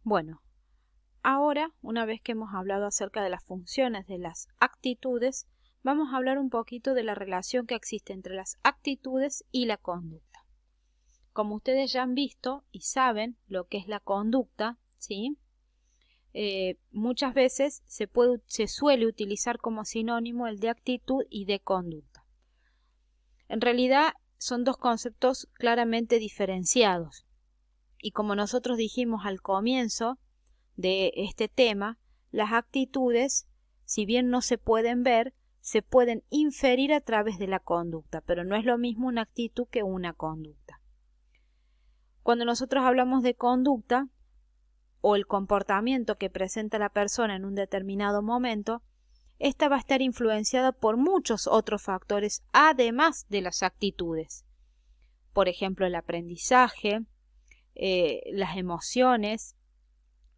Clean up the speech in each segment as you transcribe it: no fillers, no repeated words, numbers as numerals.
Bueno, ahora, una vez que hemos hablado acerca de las funciones de las actitudes, vamos a hablar un poquito de la relación que existe entre las actitudes y la conducta. Como ustedes ya han visto y saben lo que es la conducta, ¿sí? Muchas veces se suele utilizar como sinónimo el de actitud y de conducta. En realidad son dos conceptos claramente diferenciados. Y como nosotros dijimos al comienzo de este tema, las actitudes, si bien no se pueden ver, se pueden inferir a través de la conducta, pero no es lo mismo una actitud que una conducta. Cuando nosotros hablamos de conducta o el comportamiento que presenta la persona en un determinado momento, esta va a estar influenciada por muchos otros factores además de las actitudes. Por ejemplo, el aprendizaje, las emociones,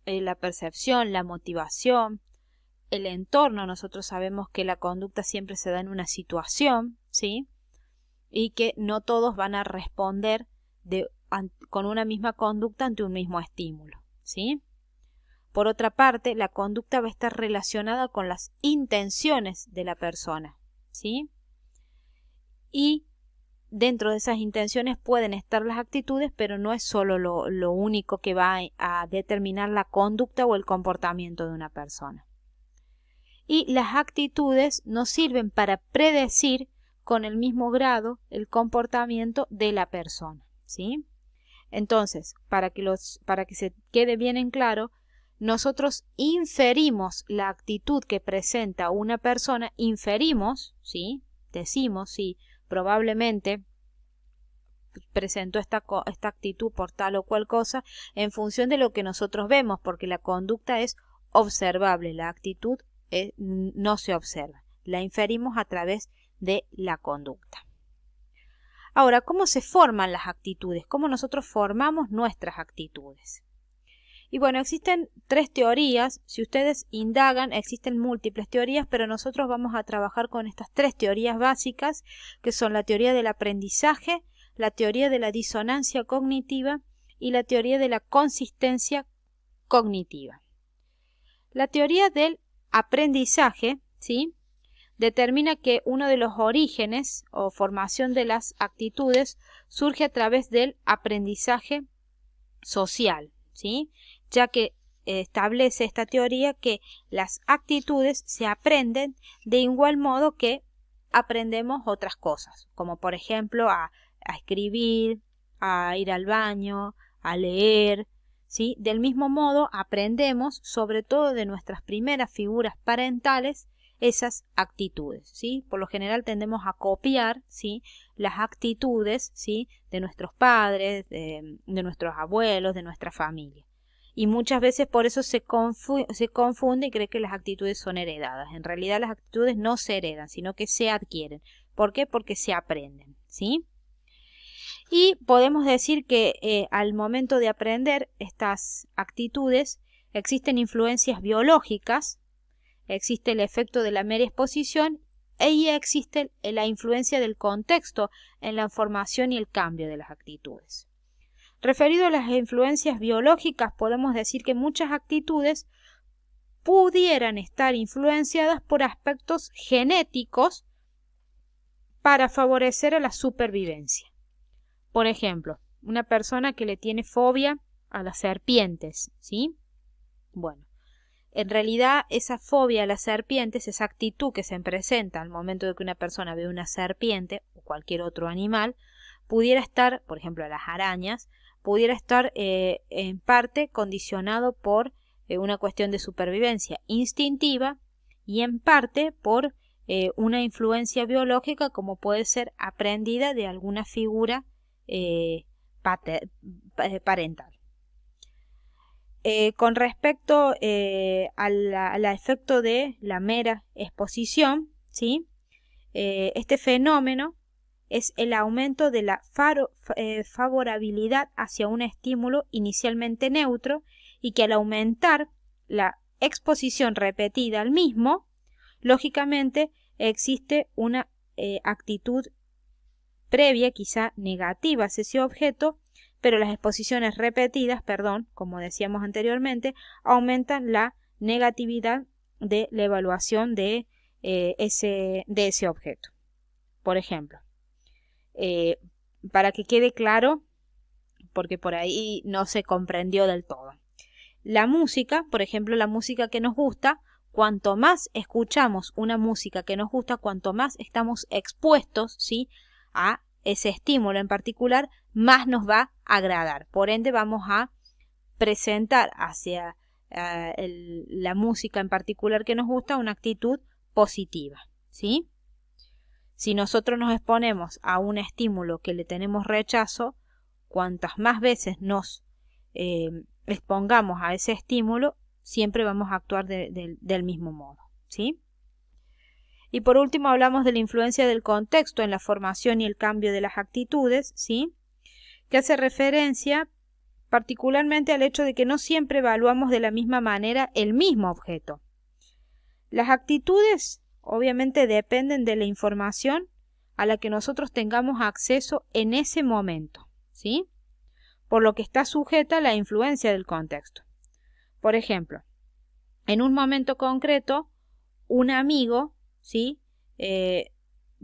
la percepción, la motivación, el entorno. Nosotros sabemos que la conducta siempre se da en una situación, ¿sí? Y que no todos van a responder con una misma conducta ante un mismo estímulo, ¿sí? Por otra parte, la conducta va a estar relacionada con las intenciones de la persona, ¿sí? Y dentro de esas intenciones pueden estar las actitudes, pero no es solo lo único que va a determinar la conducta o el comportamiento de una persona. Y las actitudes nos sirven para predecir con el mismo grado el comportamiento de la persona, ¿sí? Entonces, para que se quede bien en claro, nosotros inferimos la actitud que presenta una persona, inferimos, ¿sí? Decimos, sí, probablemente presentó esta actitud por tal o cual cosa en función de lo que nosotros vemos, porque la conducta es observable, la actitud no se observa, la inferimos a través de la conducta. Ahora, ¿cómo se forman las actitudes? ¿Cómo nosotros formamos nuestras actitudes? Y bueno, existen tres teorías. Si ustedes indagan, existen múltiples teorías, pero nosotros vamos a trabajar con estas tres teorías básicas, que son la teoría del aprendizaje, la teoría de la disonancia cognitiva y la teoría de la consistencia cognitiva. La teoría del aprendizaje, ¿sí?, determina que uno de los orígenes o formación de las actitudes surge a través del aprendizaje social, ¿sí?, ya que establece esta teoría que las actitudes se aprenden de igual modo que aprendemos otras cosas, como por ejemplo a escribir, a ir al baño, a leer, ¿sí? Del mismo modo aprendemos, sobre todo de nuestras primeras figuras parentales, esas actitudes, ¿sí? Por lo general tendemos a copiar, ¿sí?, las actitudes, ¿sí?, de nuestros padres, de nuestros abuelos, de nuestra familia. Y muchas veces por eso se confunde y cree que las actitudes son heredadas. En realidad las actitudes no se heredan, sino que se adquieren. ¿Por qué? Porque se aprenden, ¿sí? Y podemos decir que al momento de aprender estas actitudes existen influencias biológicas, existe el efecto de la mera exposición y existe la influencia del contexto en la formación y el cambio de las actitudes. Referido a las influencias biológicas, podemos decir que muchas actitudes pudieran estar influenciadas por aspectos genéticos para favorecer a la supervivencia. Por ejemplo, una persona que le tiene fobia a las serpientes, ¿sí? Bueno, en realidad esa fobia a las serpientes, esa actitud que se presenta al momento de que una persona ve una serpiente o cualquier otro animal, pudiera estar, por ejemplo a las arañas, pudiera estar en parte condicionado por una cuestión de supervivencia instintiva y en parte por una influencia biológica como puede ser aprendida de alguna figura parental. Con respecto al efecto de la mera exposición, ¿sí?, este fenómeno es el aumento de la favorabilidad hacia un estímulo inicialmente neutro y que al aumentar la exposición repetida al mismo, lógicamente existe una actitud previa, quizá negativa hacia ese objeto, pero las exposiciones repetidas, como decíamos anteriormente, aumentan la negatividad de la evaluación de ese objeto. Por ejemplo, para que quede claro, porque por ahí no se comprendió del todo. La música, por ejemplo, la música que nos gusta, cuanto más escuchamos una música que nos gusta, cuanto más estamos expuestos, ¿sí?, a ese estímulo en particular, más nos va a agradar. Por ende, vamos a presentar hacia la música en particular que nos gusta una actitud positiva, ¿sí? Si nosotros nos exponemos a un estímulo que le tenemos rechazo, cuantas más veces nos expongamos a ese estímulo, siempre vamos a actuar del mismo modo, ¿sí? Y por último hablamos de la influencia del contexto en la formación y el cambio de las actitudes, ¿sí?, que hace referencia particularmente al hecho de que no siempre evaluamos de la misma manera el mismo objeto. Las actitudes obviamente dependen de la información a la que nosotros tengamos acceso en ese momento, ¿sí?, por lo que está sujeta a la influencia del contexto. Por ejemplo, en un momento concreto, un amigo, ¿sí?,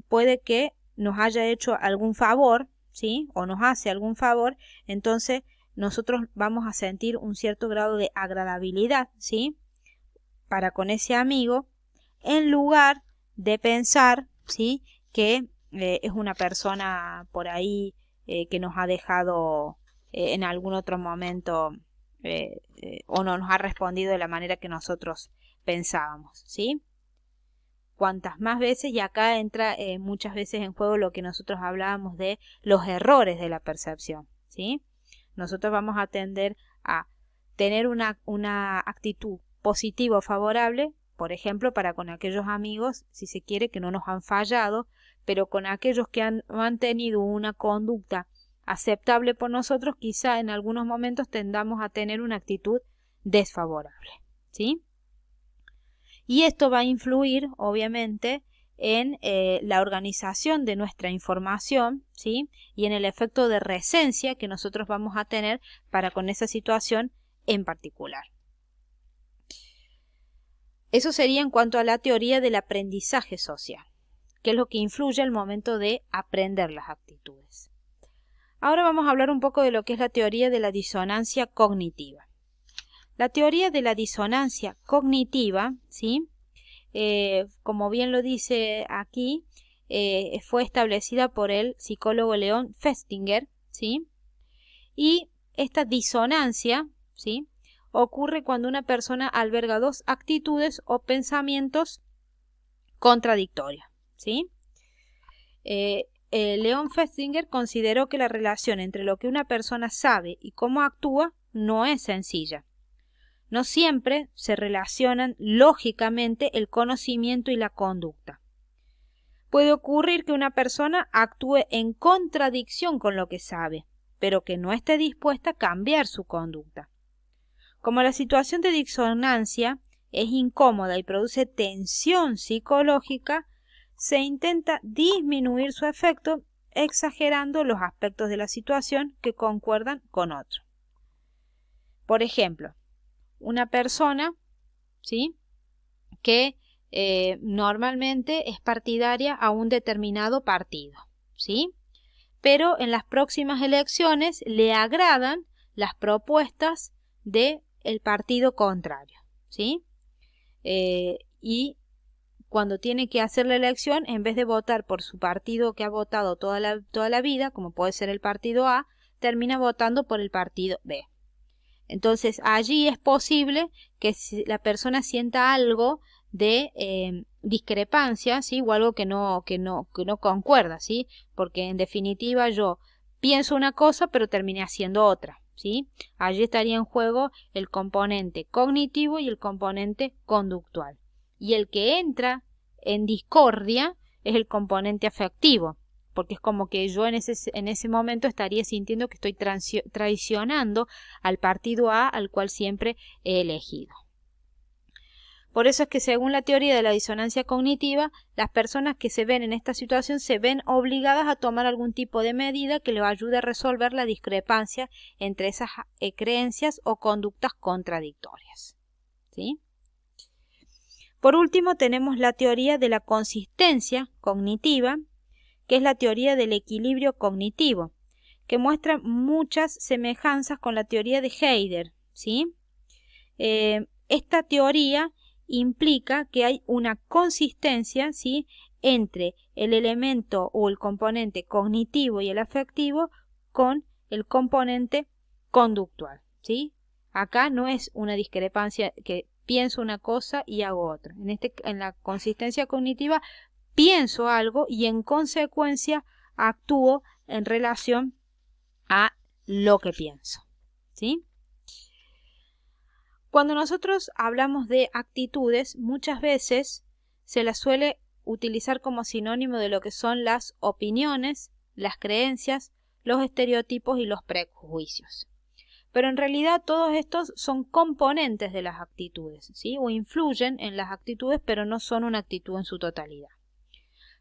puede que nos haya hecho algún favor, ¿sí?, o nos hace algún favor, entonces nosotros vamos a sentir un cierto grado de agradabilidad, ¿sí?, para con ese amigo, en lugar de pensar, ¿sí?, que es una persona por ahí que nos ha dejado en algún otro momento o no nos ha respondido de la manera que nosotros pensábamos, ¿sí? Cuantas más veces, y acá entra muchas veces en juego lo que nosotros hablábamos de los errores de la percepción, ¿sí? Nosotros vamos a tender a tener una actitud positiva o favorable, por ejemplo, para con aquellos amigos, si se quiere, que no nos han fallado, pero con aquellos que han tenido una conducta aceptable por nosotros, quizá en algunos momentos tendamos a tener una actitud desfavorable, ¿sí? Y esto va a influir, obviamente, en la organización de nuestra información, ¿sí?, y en el efecto de recencia que nosotros vamos a tener para con esa situación en particular. Eso sería en cuanto a la teoría del aprendizaje social, que es lo que influye al momento de aprender las actitudes. Ahora vamos a hablar un poco de lo que es la teoría de la disonancia cognitiva. La teoría de la disonancia cognitiva, ¿sí?, como bien lo dice aquí, fue establecida por el psicólogo Leon Festinger, ¿sí?, y esta disonancia, ¿sí?, ocurre cuando una persona alberga dos actitudes o pensamientos contradictorios, ¿sí? Leon Festinger consideró que la relación entre lo que una persona sabe y cómo actúa no es sencilla. No siempre se relacionan lógicamente el conocimiento y la conducta. Puede ocurrir que una persona actúe en contradicción con lo que sabe, pero que no esté dispuesta a cambiar su conducta. Como la situación de disonancia es incómoda y produce tensión psicológica, se intenta disminuir su efecto exagerando los aspectos de la situación que concuerdan con otro. Por ejemplo, una persona, ¿sí?, que normalmente es partidaria a un determinado partido, ¿sí?, pero en las próximas elecciones le agradan las propuestas del partido contrario, ¿sí? Y cuando tiene que hacer la elección, en vez de votar por su partido que ha votado toda la vida, como puede ser el partido A, termina votando por el partido B. Entonces allí es posible que la persona sienta algo de discrepancia, ¿sí?, o algo que no concuerda, ¿sí?, porque en definitiva yo pienso una cosa pero terminé haciendo otra, ¿sí? Allí estaría en juego el componente cognitivo y el componente conductual. Y el que entra en discordia es el componente afectivo, porque es como que yo en ese momento estaría sintiendo que estoy traicionando al partido A al cual siempre he elegido. Por eso es que según la teoría de la disonancia cognitiva, las personas que se ven en esta situación se ven obligadas a tomar algún tipo de medida que les ayude a resolver la discrepancia entre esas creencias o conductas contradictorias. ¿Sí? Por último, tenemos la teoría de la consistencia cognitiva, que es la teoría del equilibrio cognitivo, que muestra muchas semejanzas con la teoría de Heider. ¿Sí? Esta teoría implica que hay una consistencia, ¿sí?, entre el elemento o el componente cognitivo y el afectivo con el componente conductual. ¿Sí? Acá no es una discrepancia que pienso una cosa y hago otra. En la consistencia cognitiva pienso algo y en consecuencia actúo en relación a lo que pienso. ¿Sí? Cuando nosotros hablamos de actitudes, muchas veces se las suele utilizar como sinónimo de lo que son las opiniones, las creencias, los estereotipos y los prejuicios. Pero en realidad todos estos son componentes de las actitudes, ¿sí? O influyen en las actitudes, pero no son una actitud en su totalidad.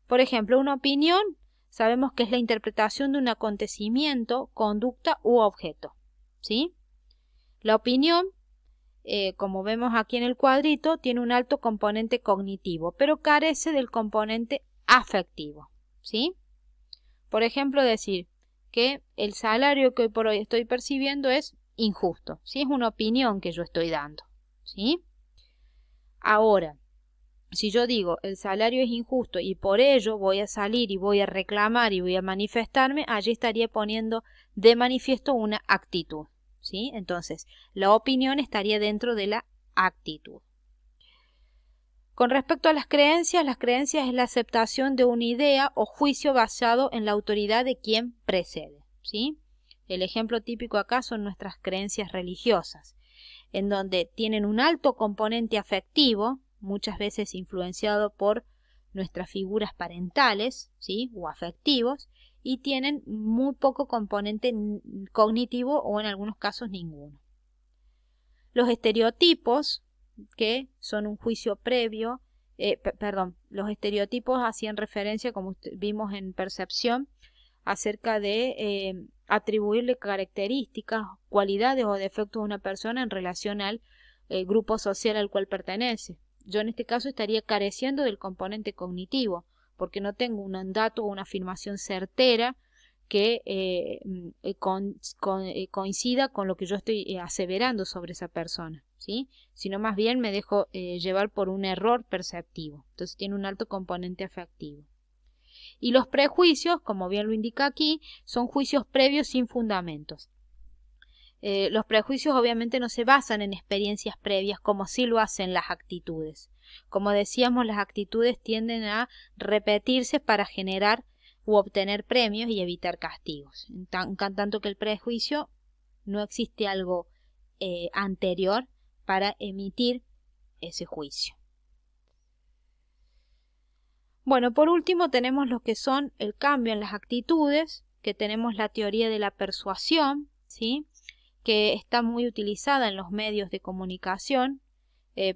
Por ejemplo, una opinión sabemos que es la interpretación de un acontecimiento, conducta u objeto. ¿Sí? La opinión, como vemos aquí en el cuadrito, tiene un alto componente cognitivo, pero carece del componente afectivo. ¿Sí? Por ejemplo, decir que el salario que hoy por hoy estoy percibiendo es injusto. ¿Sí? Es una opinión que yo estoy dando. ¿Sí? Ahora, si yo digo el salario es injusto y por ello voy a salir y voy a reclamar y voy a manifestarme, allí estaría poniendo de manifiesto una actitud. ¿Sí? Entonces, la opinión estaría dentro de la actitud. Con respecto a las creencias es la aceptación de una idea o juicio basado en la autoridad de quien precede. ¿Sí? El ejemplo típico acá son nuestras creencias religiosas, en donde tienen un alto componente afectivo, muchas veces influenciado por nuestras figuras parentales, ¿sí?, o afectivos, y tienen muy poco componente cognitivo o en algunos casos ninguno. Los estereotipos, que son un juicio previo, los estereotipos hacían referencia, como vimos en percepción, acerca de atribuirle características, cualidades o defectos a una persona en relación al grupo social al cual pertenece. Yo en este caso estaría careciendo del componente cognitivo, porque no tengo un dato o una afirmación certera que coincida con lo que yo estoy aseverando sobre esa persona, ¿sí? Sino más bien me dejo llevar por un error perceptivo. Entonces tiene un alto componente afectivo. Y los prejuicios, como bien lo indica aquí, son juicios previos sin fundamentos. Los prejuicios obviamente no se basan en experiencias previas como sí lo hacen las actitudes. Como decíamos, las actitudes tienden a repetirse para generar u obtener premios y evitar castigos. En tanto que el prejuicio no existe algo anterior para emitir ese juicio. Bueno, por último tenemos lo que son el cambio en las actitudes, que tenemos la teoría de la persuasión, ¿sí?, que está muy utilizada en los medios de comunicación,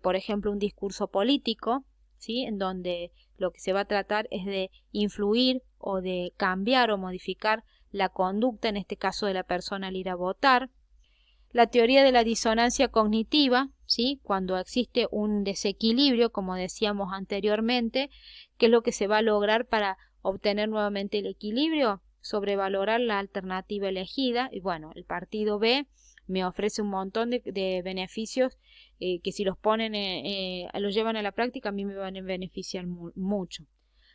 por ejemplo un discurso político, ¿sí?, en donde lo que se va a tratar es de influir o de cambiar o modificar la conducta, en este caso de la persona al ir a votar. La teoría de la disonancia cognitiva, ¿sí?, cuando existe un desequilibrio, como decíamos anteriormente, ¿qué es lo que se va a lograr para obtener nuevamente el equilibrio? Sobrevalorar la alternativa elegida. Y bueno, el partido B me ofrece un montón de beneficios que si los ponen, los llevan a la práctica, a mí me van a beneficiar mucho.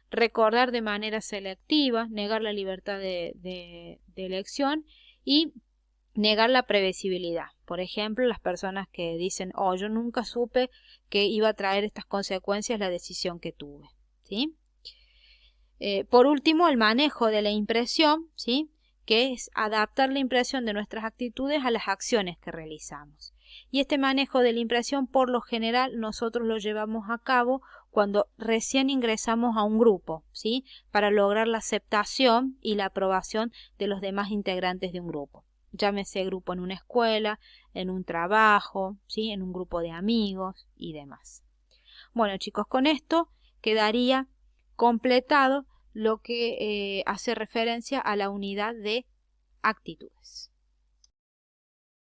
Recordar de manera selectiva, negar la libertad de elección y negar la previsibilidad. Por ejemplo, las personas que dicen, oh, yo nunca supe que iba a traer estas consecuencias la decisión que tuve. ¿Sí? Por último, el manejo de la impresión, ¿sí?, que es adaptar la impresión de nuestras actitudes a las acciones que realizamos. Y este manejo de la impresión, por lo general, nosotros lo llevamos a cabo cuando recién ingresamos a un grupo, ¿sí?, para lograr la aceptación y la aprobación de los demás integrantes de un grupo. Llámese grupo en una escuela, en un trabajo, ¿sí?, en un grupo de amigos y demás. Bueno, chicos, con esto quedaría completado lo que hace referencia a la unidad de actitudes.